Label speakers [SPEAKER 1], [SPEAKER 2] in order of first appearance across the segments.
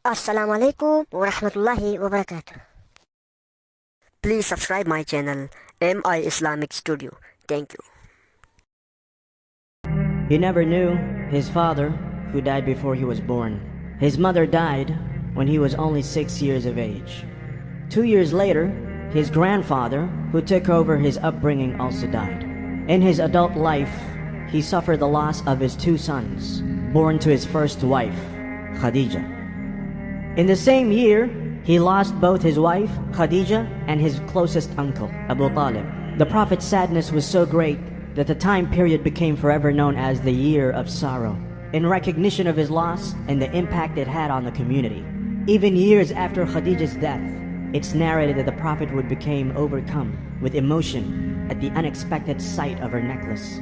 [SPEAKER 1] Assalamu alaikum wa rahmatullahi wa barakatuh.
[SPEAKER 2] Please subscribe my channel MI Islamic Studio. Thank you.
[SPEAKER 3] He never knew his father, who died before he was born. His mother died when he was only 6 years of age. 2 years later, his grandfather, who took over his upbringing, also died. In his adult life, he suffered the loss of his 2 sons, born to his first wife, Khadija. In the same year, he lost both his wife, Khadija, and his closest uncle, Abu Talib. The Prophet's sadness was so great that the time period became forever known as the Year of Sorrow, in recognition of his loss and the impact it had on the community. Even years after Khadija's death, it's narrated that the Prophet would become overcome with emotion at the unexpected sight of her necklace.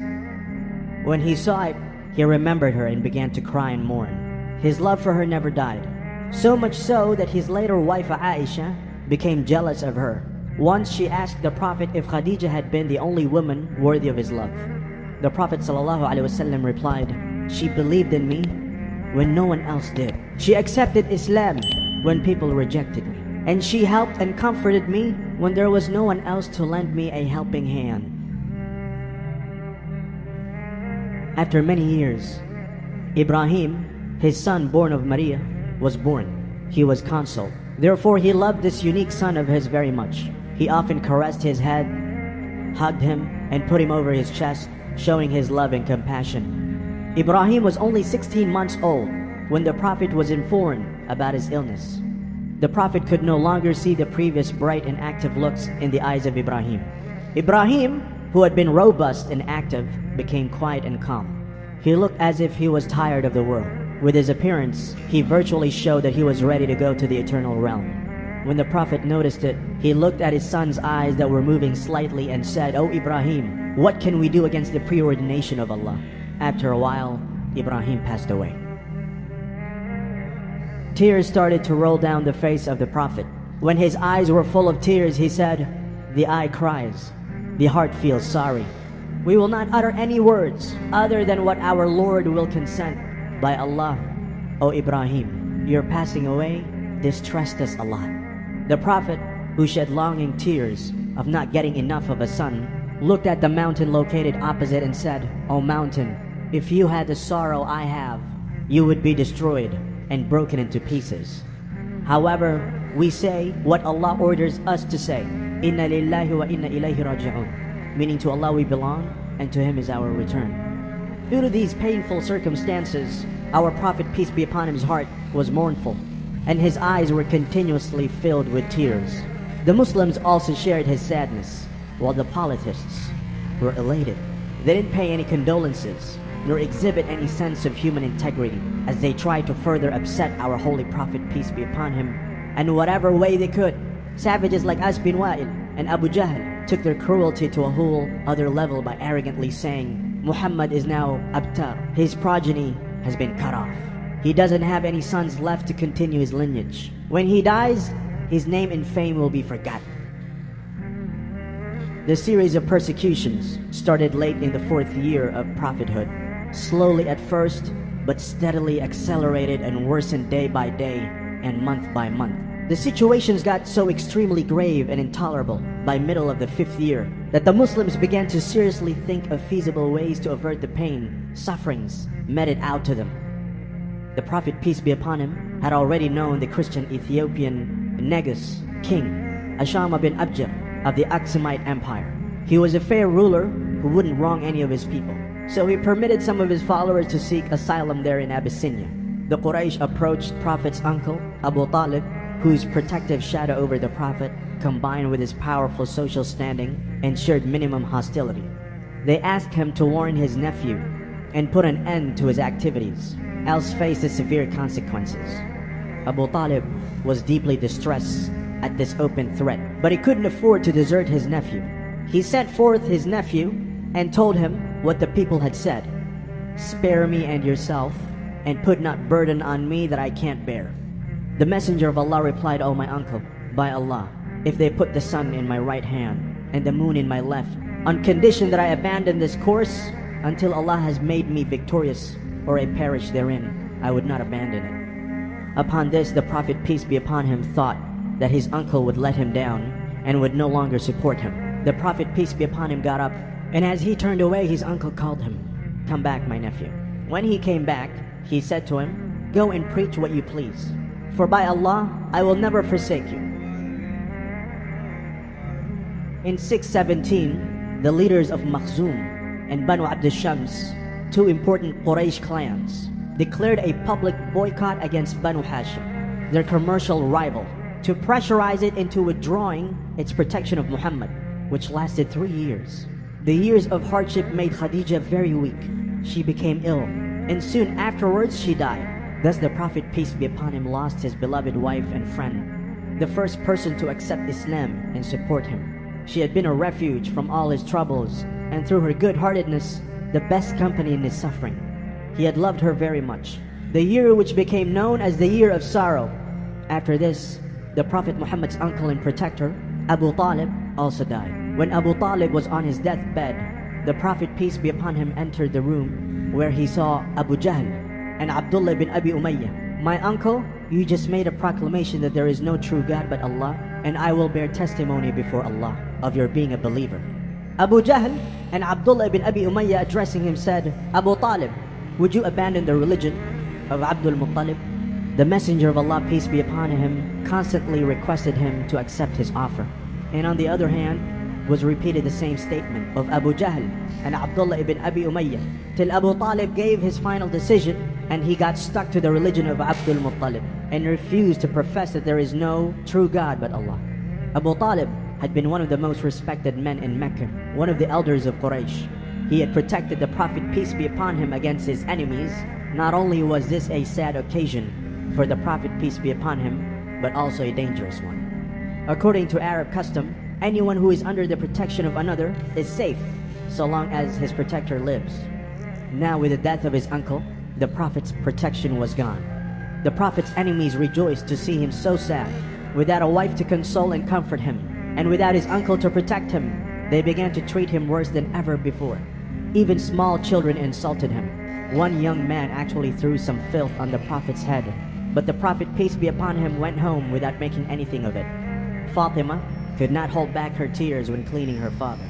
[SPEAKER 3] When he saw it, he remembered her and began to cry and mourn. His love for her never died, so much so that his later wife Aisha became jealous of her. Once she asked the Prophet if Khadija had been the only woman worthy of his love. The Prophet ﷺ replied, "She believed in me when no one else did. She accepted Islam when people rejected me. And she helped and comforted me when there was no one else to lend me a helping hand." After many years, Ibrahim, his son born of Maria, was born. He was consoled. Therefore, he loved this unique son of his very much. He often caressed his head, hugged him, and put him over his chest, showing his love and compassion. Ibrahim was only 16 months old when the Prophet was informed about his illness. The Prophet could no longer see the previous bright and active looks in the eyes of Ibrahim. Ibrahim, who had been robust and active, became quiet and calm. He looked as if he was tired of the world. With his appearance, he virtually showed that he was ready to go to the eternal realm. When the Prophet noticed it, he looked at his son's eyes that were moving slightly and said, "O Ibrahim, what can we do against the preordination of Allah?" After a while, Ibrahim passed away. Tears started to roll down the face of the Prophet. When his eyes were full of tears, he said, "The eye cries, the heart feels sorry. We will not utter any words other than what our Lord will consent. By Allah, O Ibrahim, your passing away distressed us a lot." The Prophet, who shed longing tears of not getting enough of a son, looked at the mountain located opposite and said, "O mountain, if you had the sorrow I have, you would be destroyed and broken into pieces. However, we say what Allah orders us to say, Inna lillahi wa inna ilayhi raji'un, meaning to Allah we belong and to Him is our return." Due to these painful circumstances, our Prophet, peace be upon him's heart, was mournful, and his eyes were continuously filled with tears. The Muslims also shared his sadness, while the polytheists were elated. They didn't pay any condolences, nor exhibit any sense of human integrity, as they tried to further upset our Holy Prophet, peace be upon him, and whatever way they could. Savages like As bin Wa'il and Abu Jahl took their cruelty to a whole other level by arrogantly saying, "Muhammad is now abtar. His progeny has been cut off. He doesn't have any sons left to continue his lineage. When he dies, his name and fame will be forgotten." The series of persecutions started late in the 4th year of prophethood, slowly at first, but steadily accelerated and worsened day by day and month by month. The situations got so extremely grave and intolerable by middle of the 5th year that the Muslims began to seriously think of feasible ways to avert the pain, sufferings meted out to them. The Prophet, peace be upon him, had already known the Christian Ethiopian Negus king, Ashama bin Abjar of the Aksumite Empire. He was a fair ruler who wouldn't wrong any of his people, so he permitted some of his followers to seek asylum there in Abyssinia. The Quraysh approached Prophet's uncle, Abu Talib, whose protective shadow over the Prophet, combined with his powerful social standing, ensured minimum hostility. They asked him to warn his nephew and put an end to his activities, else face the severe consequences. Abu Talib was deeply distressed at this open threat, but he couldn't afford to desert his nephew. He sent forth his nephew and told him what the people had said. "Spare me and yourself, and put not burden on me that I can't bear." The messenger of Allah replied, "O my uncle, by Allah, if they put the sun in my right hand and the moon in my left, on condition that I abandon this course until Allah has made me victorious or I perish therein, I would not abandon it." Upon this, the Prophet, peace be upon him, thought that his uncle would let him down and would no longer support him. The Prophet, peace be upon him, got up, and as he turned away, his uncle called him, "Come back, my nephew." When he came back, he said to him, "Go and preach what you please, for by Allah, I will never forsake you." In 617, the leaders of Makhzum and Banu Abd al-Shams, two important Quraysh clans, declared a public boycott against Banu Hashim, their commercial rival, to pressurize it into withdrawing its protection of Muhammad, which lasted 3 years. The years of hardship made Khadija very weak. She became ill, and soon afterwards she died. Thus the Prophet, peace be upon him, lost his beloved wife and friend, the first person to accept Islam and support him. She had been a refuge from all his troubles, and through her good-heartedness, the best company in his suffering. He had loved her very much. The year which became known as the year of sorrow. After this, the Prophet Muhammad's uncle and protector, Abu Talib, also died. When Abu Talib was on his deathbed, the Prophet, peace be upon him, entered the room where he saw Abu Jahl and Abdullah bin Abi Umayyah. "My uncle, you just made a proclamation that there is no true God but Allah, and I will bear testimony before Allah of your being a believer." Abu Jahl and Abdullah bin Abi Umayyah, addressing him, said, "Abu Talib, would you abandon the religion of Abdul Muttalib?" The Messenger of Allah, peace be upon him, constantly requested him to accept his offer, and on the other hand, was repeated the same statement of Abu Jahl and Abdullah ibn Abi Umayyah, till Abu Talib gave his final decision, and he got stuck to the religion of Abdul Muttalib and refused to profess that there is no true God but Allah. Abu Talib had been one of the most respected men in Mecca, one of the elders of Quraysh. He had protected the Prophet, peace be upon him, against his enemies. Not only was this a sad occasion for the Prophet, peace be upon him, but also a dangerous one. According to Arab custom, anyone who is under the protection of another is safe so long as his protector lives. Now, with the death of his uncle, the Prophet's protection was gone. The Prophet's enemies rejoiced to see him so sad, without a wife to console and comfort him, and without his uncle to protect him. They began to treat him worse than ever before. Even small children insulted him. One young man actually threw some filth on the Prophet's head, but the Prophet, peace be upon him, went home without making anything of it. Fatima could not hold back her tears when cleaning her father.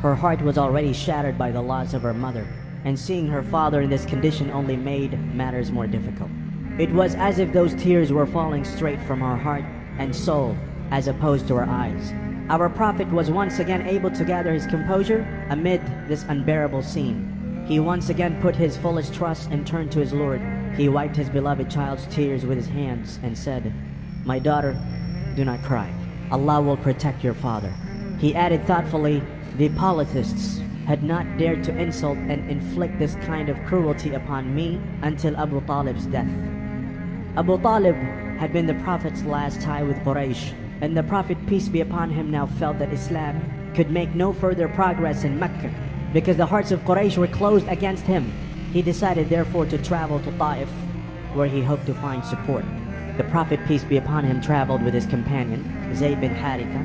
[SPEAKER 3] Her heart was already shattered by the loss of her mother, and seeing her father in this condition only made matters more difficult. It was as if those tears were falling straight from her heart and soul, as opposed to her eyes. Our Prophet was once again able to gather his composure amid this unbearable scene. He once again put his fullest trust and turned to his Lord. He wiped his beloved child's tears with his hands and said, "My daughter, do not cry. Allah will protect your father." He added thoughtfully, "The polytheists had not dared to insult and inflict this kind of cruelty upon me until Abu Talib's death." Abu Talib had been the Prophet's last tie with Quraysh, and the Prophet, peace be upon him, now felt that Islam could make no further progress in Mecca because the hearts of Quraysh were closed against him. He decided therefore to travel to Taif, where he hoped to find support. The Prophet, peace be upon him, traveled with his companion, Zayd bin Haritha.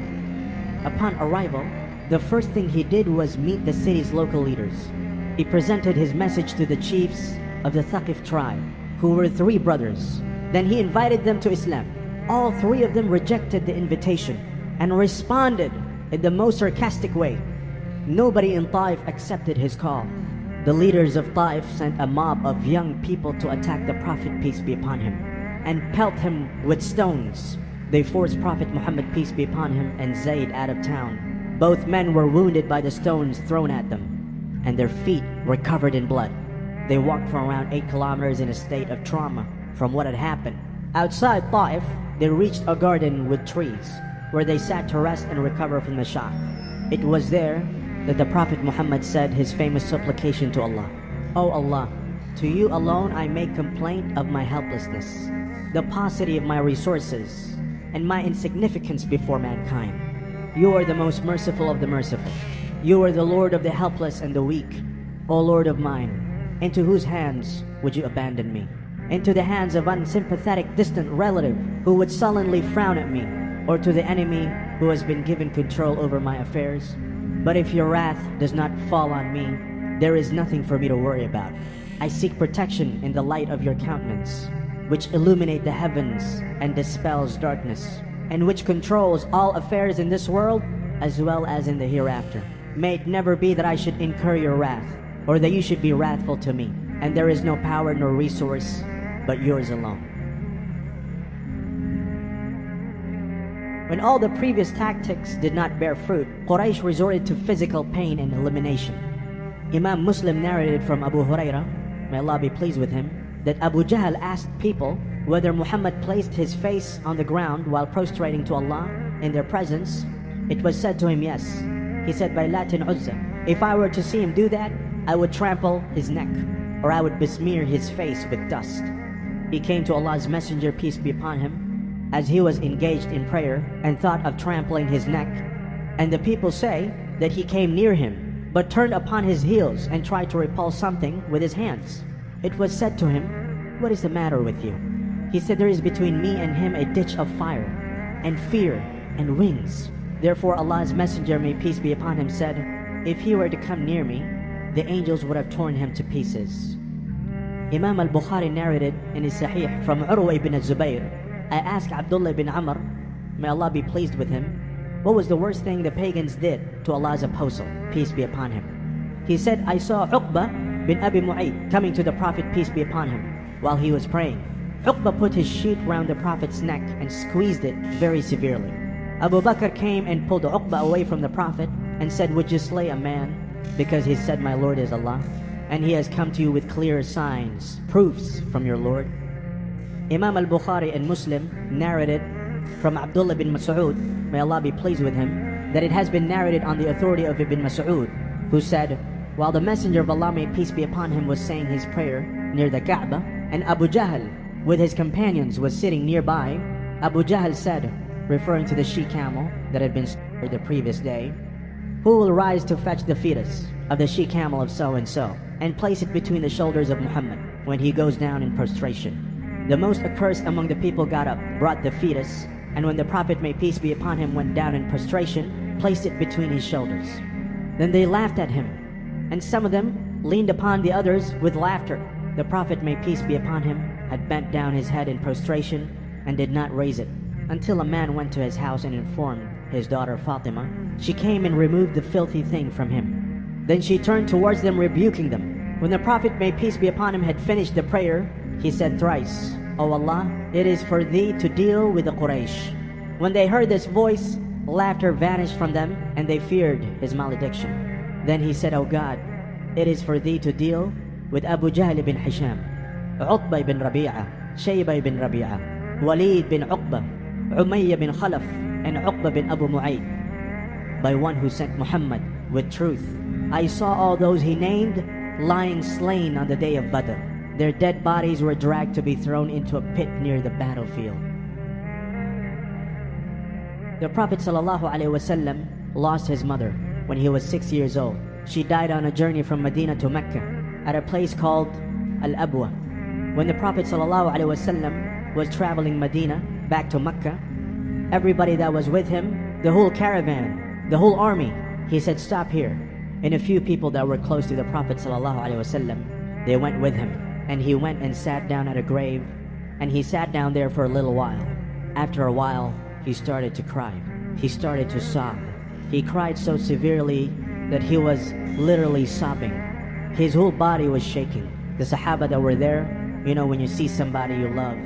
[SPEAKER 3] Upon arrival, the first thing he did was meet the city's local leaders. He presented his message to the chiefs of the Thaqif tribe, who were 3 brothers. Then he invited them to Islam. All 3 of them rejected the invitation and responded in the most sarcastic way. Nobody in Taif accepted his call. The leaders of Taif sent a mob of young people to attack the Prophet, peace be upon him, and pelt him with stones. They forced Prophet Muhammad, peace be upon him, and Zayd out of town. Both men were wounded by the stones thrown at them, and their feet were covered in blood. They walked for around 8 kilometers in a state of trauma from what had happened. Outside Taif, they reached a garden with trees, where they sat to rest and recover from the shock. It was there that the Prophet Muhammad said his famous supplication to Allah, "O Allah, to you alone I make complaint of my helplessness, the paucity of my resources, and my insignificance before mankind. You are the most merciful of the merciful. You are the Lord of the helpless and the weak. O Lord of mine, into whose hands would you abandon me? Into the hands of unsympathetic distant relative who would sullenly frown at me, or to the enemy who has been given control over my affairs? But if your wrath does not fall on me, there is nothing for me to worry about. I seek protection in the light of your countenance. which illuminate the heavens and dispels darkness, and which controls all affairs in this world as well as in the hereafter. May it never be that I should incur your wrath, or that you should be wrathful to me, and there is no power nor resource but yours alone. When all the previous tactics did not bear fruit, Quraysh resorted to physical pain and elimination. Imam Muslim narrated from Abu Huraira, may Allah be pleased with him, that Abu Jahl asked people whether Muhammad placed his face on the ground while prostrating to Allah in their presence. It was said to him, yes. He said, by Lat and Uzza, if I were to see him do that, I would trample his neck, or I would besmear his face with dust. He came to Allah's Messenger, peace be upon him, as he was engaged in prayer and thought of trampling his neck. And the people say that he came near him, but turned upon his heels and tried to repulse something with his hands. It was said to him, what is the matter with you? He said, there is between me and him a ditch of fire, and fear, and wings. Therefore Allah's Messenger, may peace be upon him, said, if he were to come near me, the angels would have torn him to pieces. Imam al-Bukhari narrated in his Sahih from Urwa ibn Zubayr, I asked Abdullah ibn Amr, may Allah be pleased with him, what was the worst thing the pagans did to Allah's apostle, peace be upon him? He said, I saw Uqba bin Abi Mu'ayt coming to the Prophet, peace be upon him, while he was praying. Uqba put his sheet round the Prophet's neck and squeezed it very severely. Abu Bakr came and pulled Uqba away from the Prophet and said, would you slay a man? Because he said, my Lord is Allah, and he has come to you with clear signs, proofs from your Lord. Imam al-Bukhari and Muslim narrated from Abdullah bin Mas'ud, may Allah be pleased with him, that it has been narrated on the authority of Ibn Mas'ud, who said, while the Messenger of Allah, may peace be upon him, was saying his prayer near the Kaaba, and Abu Jahl with his companions was sitting nearby, Abu Jahl said, referring to the she-camel that had been slaughtered the previous day, who will rise to fetch the fetus of the she-camel of so-and-so, and place it between the shoulders of Muhammad when he goes down in prostration? The most accursed among the people got up, brought the fetus, and when the Prophet, may peace be upon him, went down in prostration, placed it between his shoulders. Then they laughed at him, and some of them leaned upon the others with laughter. The Prophet, may peace be upon him, had bent down his head in prostration and did not raise it, until a man went to his house and informed his daughter Fatima. She came and removed the filthy thing from him. Then she turned towards them, rebuking them. When the Prophet, may peace be upon him, had finished the prayer, he said thrice, O Allah, it is for thee to deal with the Quraysh. When they heard this voice, laughter vanished from them, and they feared his malediction. Then he said, O God, it is for thee to deal with Abu Jahl ibn Hisham, Utbah ibn Rabi'ah, Shaybah ibn Rabi'ah, Walid bin Uqbah, Umayyah bin Khalaf, and Uqbah bin Abu Mu'ayt, by one who sent Muhammad with truth. I saw all those he named lying slain on the day of Badr. Their dead bodies were dragged to be thrown into a pit near the battlefield. The Prophet ﷺ lost his mother when he was 6 years old. She died on a journey from Medina to Mecca at a place called Al-Abwa. When the Prophet ﷺ was traveling Medina back to Mecca, everybody that was with him, the whole caravan, the whole army, he said, stop here. And a few people that were close to the Prophet ﷺ, they went with him. And he went and sat down at a grave, and he sat down there for a little while. After a while, he started to cry. He started to sob. He cried so severely that he was literally sobbing. His whole body was shaking. The Sahaba that were there, you know, when you see somebody you love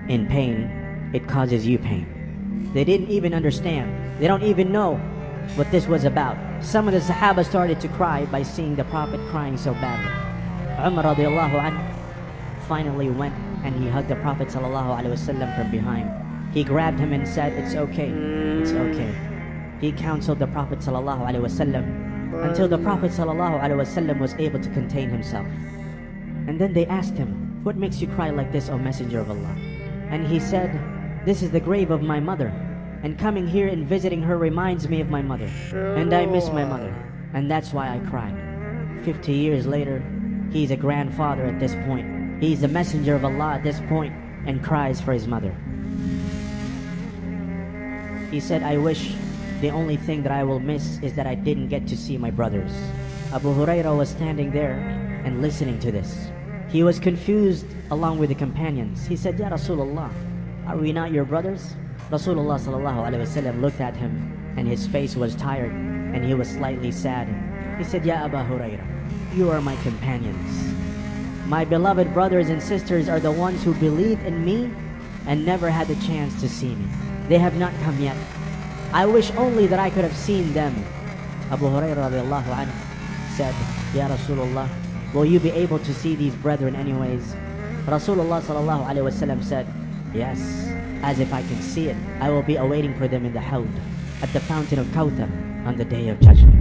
[SPEAKER 3] in pain, it causes you pain. They didn't even understand. They don't even know what this was about. Some of the Sahaba started to cry by seeing the Prophet crying so badly. Umar radiallahu anhu finally went and he hugged the Prophet ﷺ from behind. He grabbed him and said, it's okay, it's okay. He counseled the Prophet ﷺ until the Prophet ﷺ was able to contain himself. And then they asked him, what makes you cry like this, O Messenger of Allah? And he said, this is the grave of my mother, and coming here and visiting her reminds me of my mother, and I miss my mother, and that's why I cried. 50 years later, he's a grandfather at this point. He's the messenger of Allah at this point and cries for his mother. He said, I wish the only thing that I will miss is that I didn't get to see my brothers. Abu Huraira was standing there and listening to this. He was confused along with the companions. He said, Ya Rasulullah, are we not your brothers? Rasulullah sallallahu alaihi wasallam looked at him and his face was tired and he was slightly sad. He said, Ya Aba Hurairah, you are my companions. My beloved brothers and sisters are the ones who believed in me and never had the chance to see me. They have not come yet. I wish only that I could have seen them. Abu Hurairah radiallahu anhu said, Ya Rasulullah, will you be able to see these brethren anyways? Rasulullah sallallahu alaihi wasallam said, yes, as if I can see it. I will be awaiting for them in the Hawd, at the fountain of Kawthar, on the day of judgment.